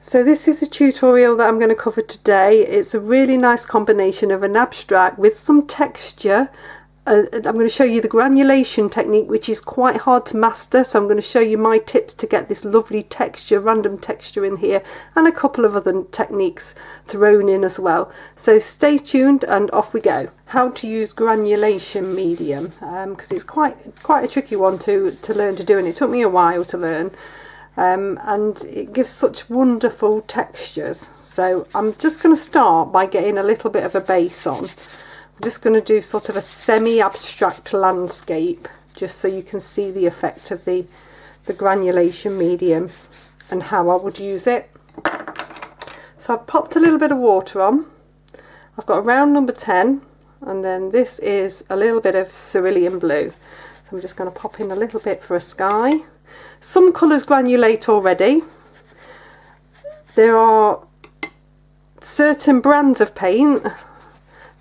So this is a tutorial that I'm going to cover today. It's a really nice combination of an abstract with some texture. I'm going to show you the granulation technique, which is quite hard to master, so I'm going to show you my tips to get this lovely texture, random texture in here, and a couple of other techniques thrown in as well. So stay tuned and off we go. How to use granulation medium, because it's quite a tricky one to learn to do, and it took me a while to learn. And it gives such wonderful textures. So I'm just going to start by getting a little bit of a base on. I'm just going to do sort of a semi-abstract landscape, just so you can see the effect of the granulation medium and how I would use it. So I've popped a little bit of water on. I've got a round number 10, and then this is a little bit of cerulean blue. So I'm just going to pop in a little bit for a sky. Some colours granulate already. There are certain brands of paint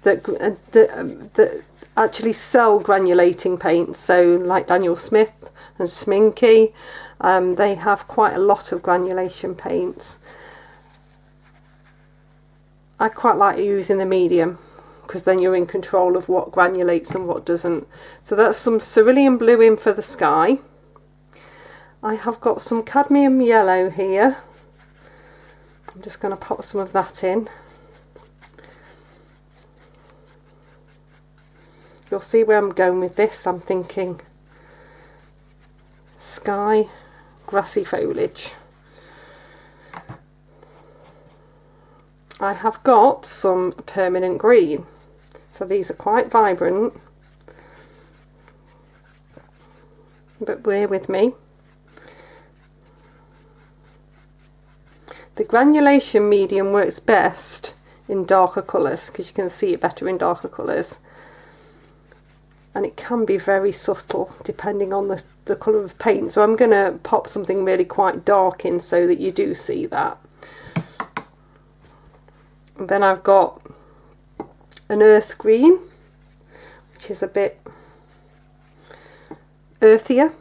that actually sell granulating paints, so like Daniel Smith and Sminky, they have quite a lot of granulation paints. I quite like using the medium because then you're in control of what granulates and what doesn't. So that's some cerulean blue in for the sky. I have got some cadmium yellow here. I'm just going to pop some of that in. You'll see where I'm going with this. I'm thinking sky, grassy foliage. I have got some permanent green. So these are quite vibrant. But bear with me. The granulation medium works best in darker colours because you can see it better in darker colours. And it can be very subtle depending on the colour of paint. So I'm going to pop something really quite dark in so that you do see that. And then I've got an earth green, which is a bit earthier.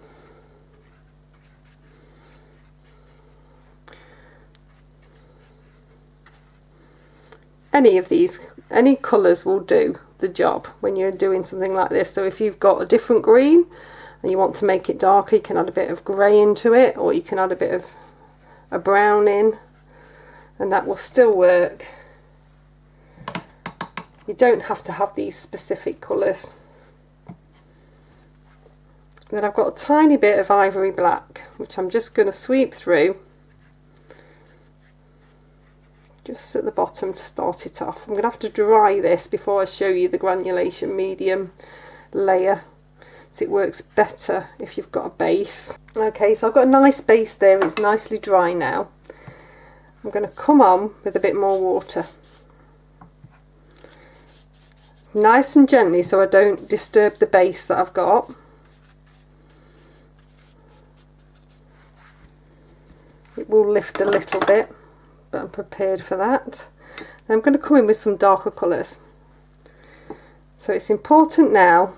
Any of these, any colours will do the job when you're doing something like this. So if you've got a different green and you want to make it darker, you can add a bit of grey into it, or you can add a bit of a brown in, and that will still work. You don't have to have these specific colours. Then I've got a tiny bit of ivory black, which I'm just going to sweep through just at the bottom to start it off. I'm going to have to dry this before I show you the granulation medium layer, so it works better if you've got a base. Okay, so I've got a nice base there. It's nicely dry now. I'm going to come on with a bit more water, nice and gently, so I don't disturb the base that I've got. It will lift a little bit, but I'm prepared for that. Then I'm going to come in with some darker colours. So it's important now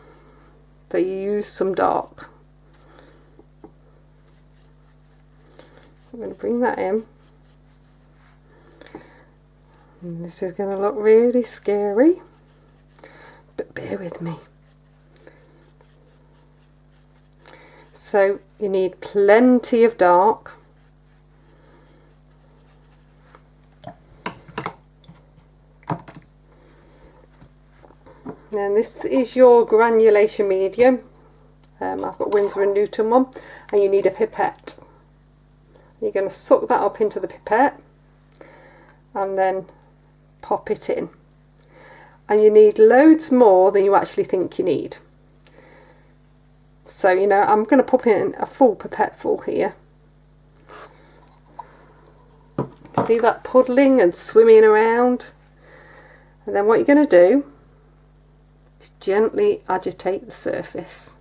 that you use some dark. I'm going to bring that in. And this is going to look really scary, but bear with me. So you need plenty of dark. And this is your granulation medium. I've got Winsor & Newton one, and you need a pipette. You're going to suck that up into the pipette and then pop it in. And you need loads more than you actually think you need. So, you know, I'm going to pop in a full pipette full here. See that puddling and swimming around? And then what you're going to do, gently agitate the surface.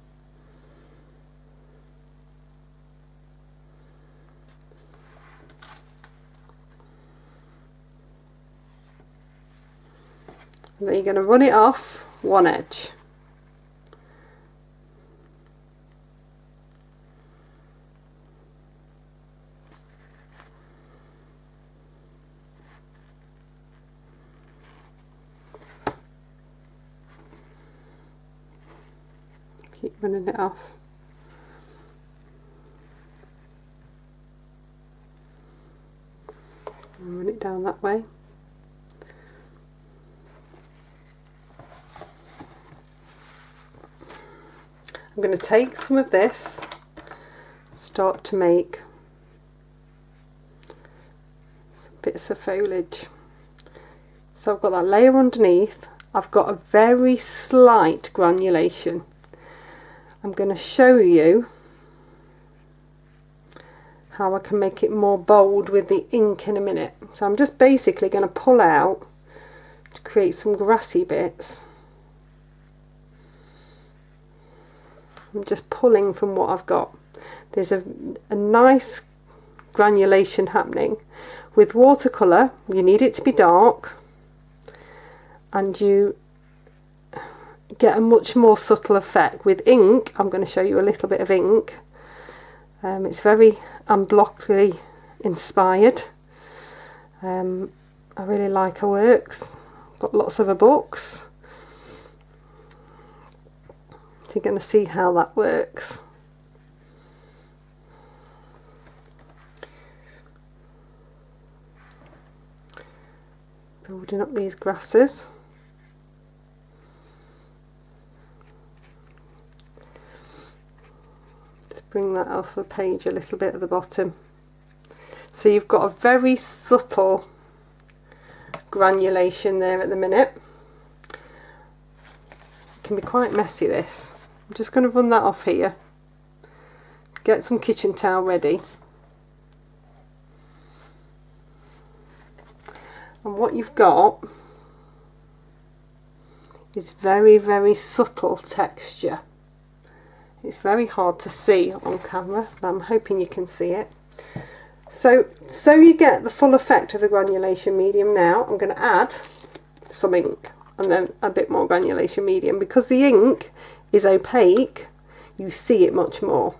And then you're going to run it off one edge. running it off. And run it down that way. I'm going to take some of this, start to make some bits of foliage. So I've got that layer underneath. I've got a very slight granulation. I'm going to show you how I can make it more bold with the ink in a minute. So I'm just basically going to pull out to create some grassy bits. I'm just pulling from what I've got. There's a nice granulation happening. With watercolour, you need it to be dark, and you get a much more subtle effect. With ink, I'm going to show you a little bit of ink. It's very Ann Blockley inspired. I really like her works. Got lots of her books. So you're going to see how that works. Building up these grasses. Bring that off the page a little bit at the bottom. So you've got a very subtle granulation there at the minute. It can be quite messy, this. I'm just going to run that off here. Get some kitchen towel ready. And what you've got is very, very subtle texture. It's very hard to see on camera, but I'm hoping you can see it. So you get the full effect of the granulation medium. Now I'm going to add some ink and then a bit more granulation medium. Because the ink is opaque, you see it much more.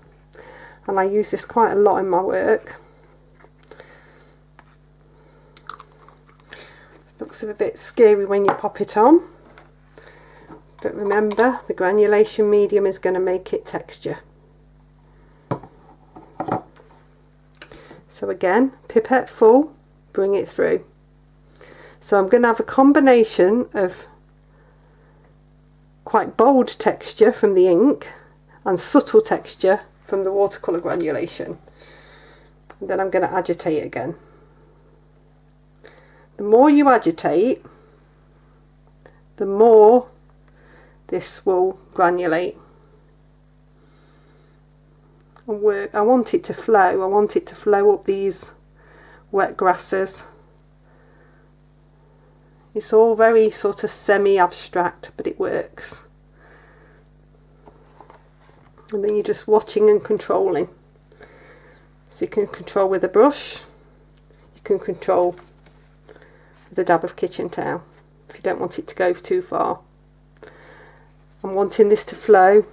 And I use this quite a lot in my work. It looks a bit scary when you pop it on. But remember, the granulation medium is going to make it texture. So again, pipette full, bring it through. So I'm going to have a combination of quite bold texture from the ink and subtle texture from the watercolour granulation. And then I'm going to agitate again. The more you agitate, the more this will granulate and work. I want it to flow. I want it to flow up these wet grasses. It's all very sort of semi-abstract, but it works. And then you're just watching and controlling. So you can control with a brush, you can control with a dab of kitchen towel if you don't want it to go too far. I'm wanting this to flow.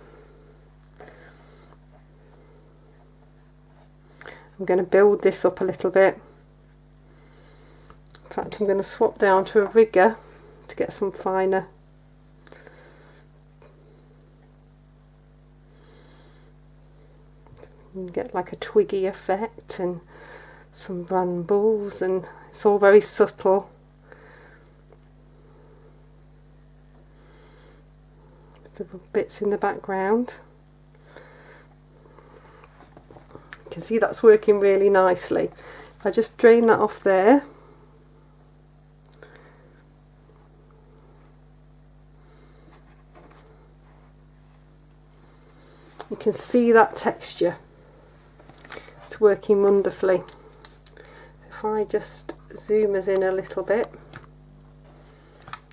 I'm going to build this up a little bit. In fact, I'm going to swap down to a rigger to get some finer. You can get like a twiggy effect and some brambles, and it's all very subtle. The bits in the background. You can see that's working really nicely. If I just drain that off there, you can see that texture. It's working wonderfully. If I just zoom us in a little bit,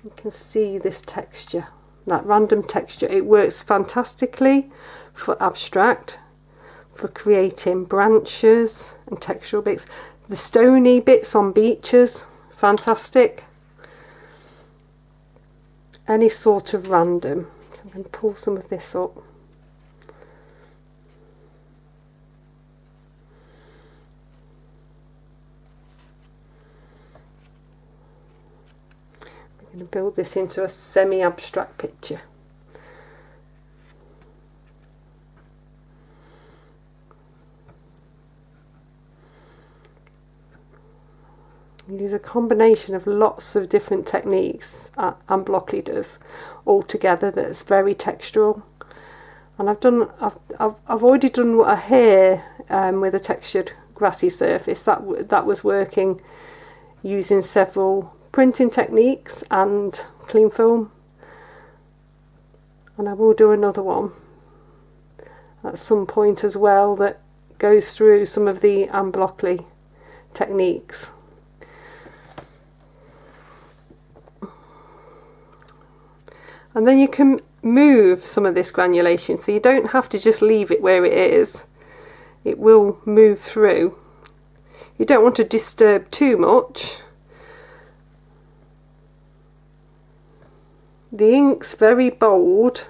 you can see this texture. That random texture. It works fantastically for abstract, for creating branches and textural bits. The stony bits on beaches, fantastic. Any sort of random. So I'm going to pull some of this up. I'm going to build this into a semi-abstract picture. Use a combination of lots of different techniques Ann Blockley does all together that's very textural. And I've already done a hair with a textured grassy surface that was working using several printing techniques and clean film, and I will do another one at some point as well that goes through some of the Ann Blockley techniques. And then you can move some of this granulation, so you don't have to just leave it where it is. It will move through. You don't want to disturb too much. The ink's very bold,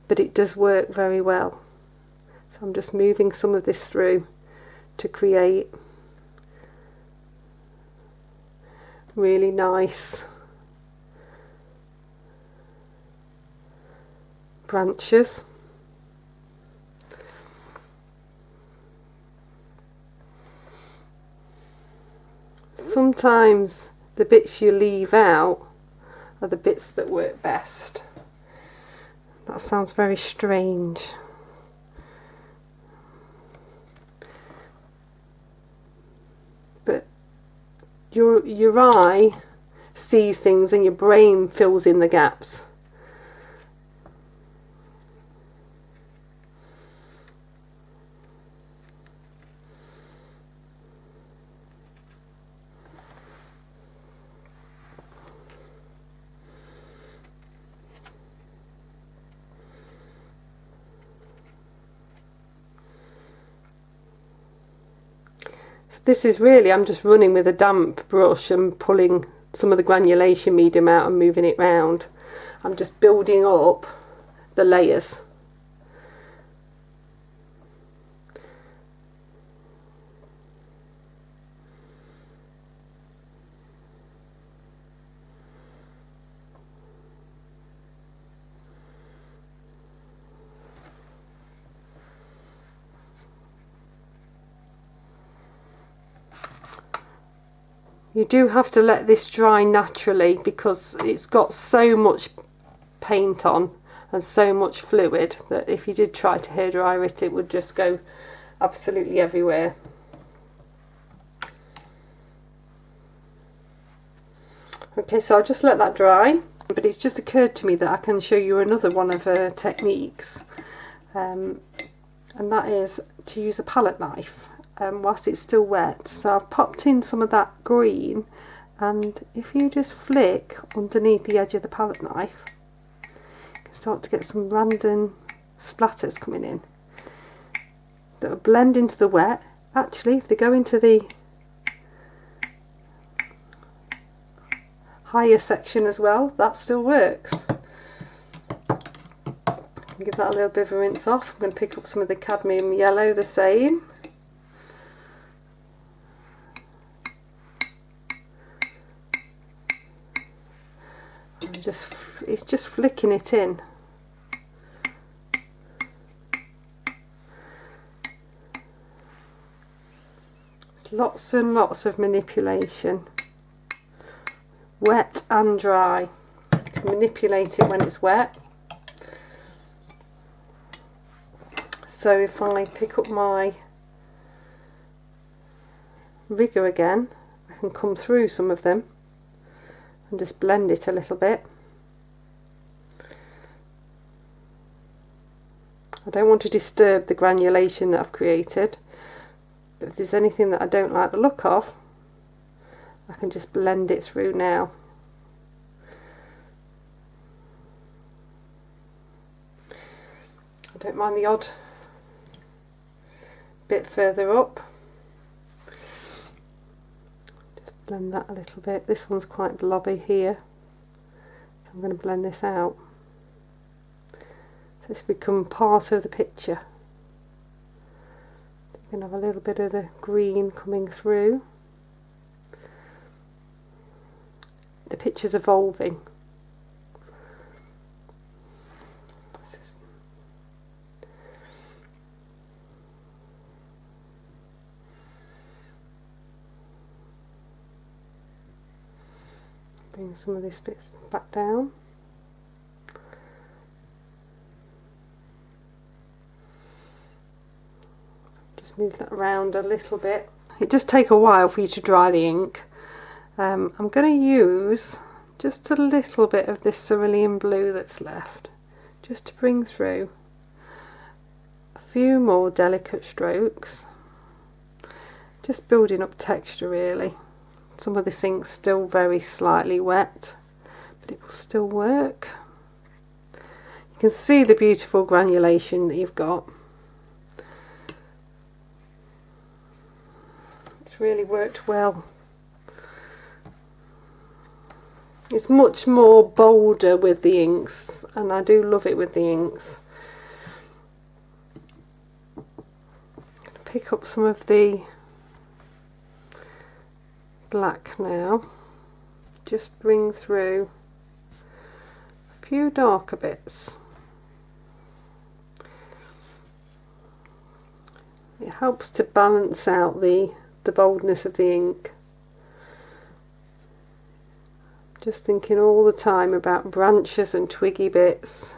but it does work very well. So I'm just moving some of this through to create really nice branches. Sometimes the bits you leave out are the bits that work best. That sounds very strange. But your eye sees things and your brain fills in the gaps. This is really, I'm just running with a damp brush and pulling some of the granulation medium out and moving it round. I'm just building up the layers. You do have to let this dry naturally because it's got so much paint on and so much fluid that if you did try to hairdryer it, it would just go absolutely everywhere. Okay, so I'll just let that dry, but it's just occurred to me that I can show you another one of her techniques, and that is to use a palette knife whilst it's still wet. So I've popped in some of that green, and if you just flick underneath the edge of the palette knife, you can start to get some random splatters coming in that will blend into the wet. Actually, if they go into the higher section as well, that still works. Give that a little bit of a rinse off. I'm going to pick up some of the cadmium yellow, the same. It's just flicking it in. It's lots and lots of manipulation, wet and dry. You can manipulate it when it's wet. So if I pick up my rigger again, I can come through some of them and just blend it a little bit. I don't want to disturb the granulation that I've created, but if there's anything that I don't like the look of, I can just blend it through now. I don't mind the odd bit further up. Just blend that a little bit. This one's quite blobby here, so I'm going to blend this out. So it's become part of the picture. You can have a little bit of the green coming through. The picture's evolving. Bring some of this bits back down. Just move that around a little bit. It does take a while for you to dry the ink. I'm going to use just a little bit of this cerulean blue that's left, just to bring through a few more delicate strokes, just building up texture really. Some of this ink's still very slightly wet, but it will still work. You can see the beautiful granulation that you've got. It's really worked well. It's much more bolder with the inks, and I do love it with the inks. I'm going to pick up some of the black now, just bring through a few darker bits. It helps to balance out the boldness of the ink. Just thinking all the time about branches and twiggy bits.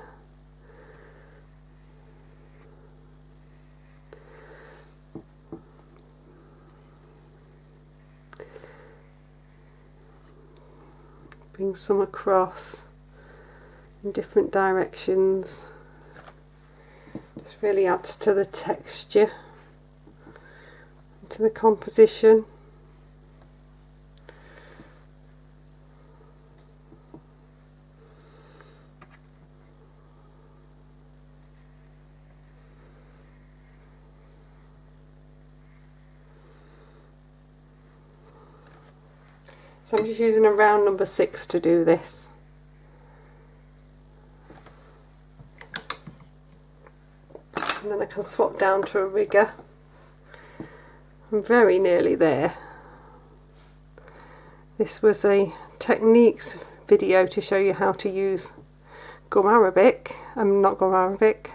Bring some across in different directions. Just really adds to the texture, to the composition. So I'm just using a round number 6 to do this. And then I can swap down to a rigger. I'm very nearly there. This was a techniques video to show you how to use gum arabic, not gum arabic,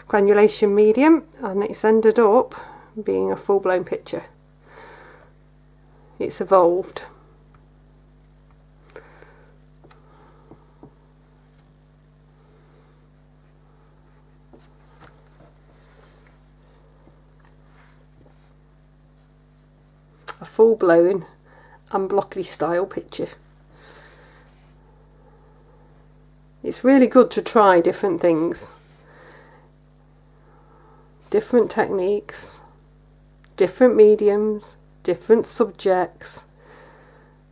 granulation medium, and it's ended up being a full-blown picture. It's evolved. A full-blown Ann Blockley style picture. It's really good to try different things, different techniques, different mediums, different subjects,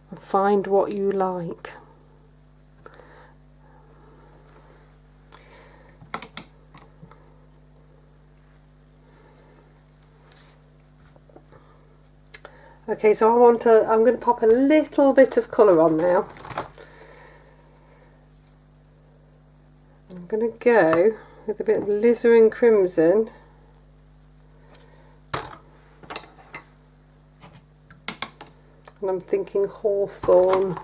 and find what you like. Okay, so I'm going to pop a little bit of colour on now. I'm going to go with a bit of alizarin crimson. And I'm thinking hawthorn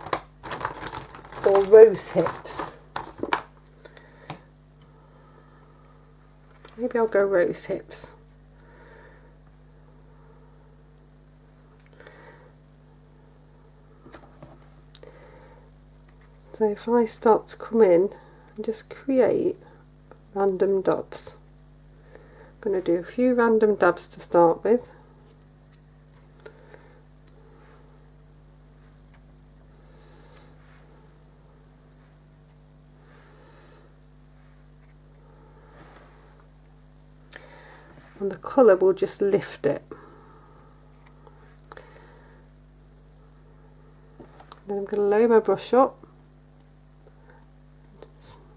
or rose hips. Maybe I'll go rose hips. So if I start to come in and just create random dabs. I'm going to do a few random dabs to start with. And the colour will just lift it. Then I'm going to lower my brush up,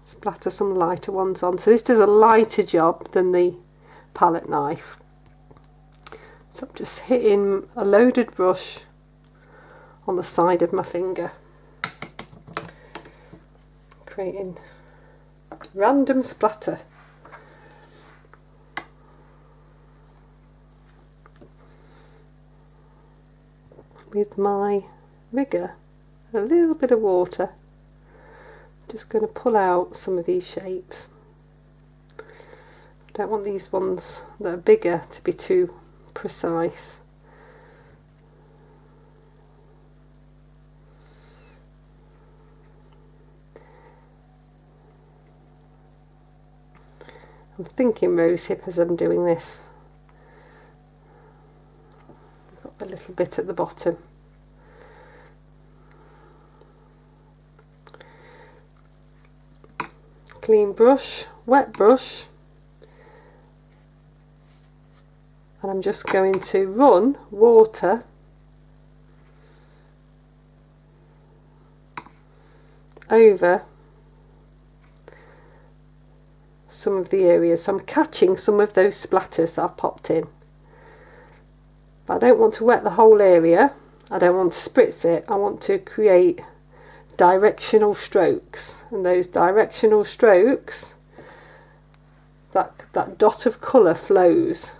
splatter some lighter ones on. So this does a lighter job than the palette knife. So I'm just hitting a loaded brush on the side of my finger, creating random splatter. With my rigger, a little bit of water, just going to pull out some of these shapes. I don't want these ones that are bigger to be too precise. I'm thinking rosehip as I'm doing this. I've got the little bit at the bottom. Clean brush, wet brush, and I'm just going to run water over some of the areas. So I'm catching some of those splatters that I've popped in. But I don't want to wet the whole area, I don't want to spritz it, I want to create directional strokes, and those directional strokes, that dot of colour flows.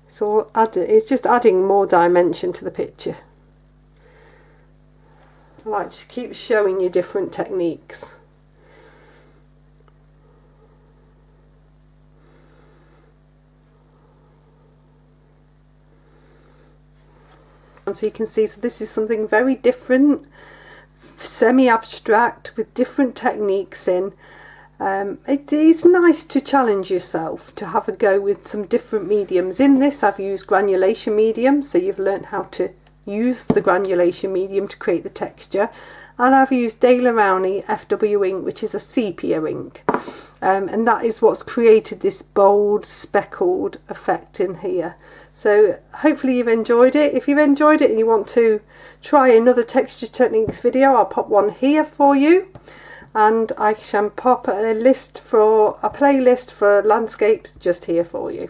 So it's just adding more dimension to the picture. I like to keep showing you different techniques. And so you can see, so this is something very different, semi-abstract with different techniques in. It is nice to challenge yourself, to have a go with some different mediums. In this I've used granulation medium, so you've learned how to use the granulation medium to create the texture, and I've used Daler Rowney FW ink, which is a sepia ink, and that is what's created this bold speckled effect in here. So hopefully you've enjoyed it. If you've enjoyed it and you want to try another texture techniques video, I'll pop one here for you, and I can pop a playlist for landscapes just here for you.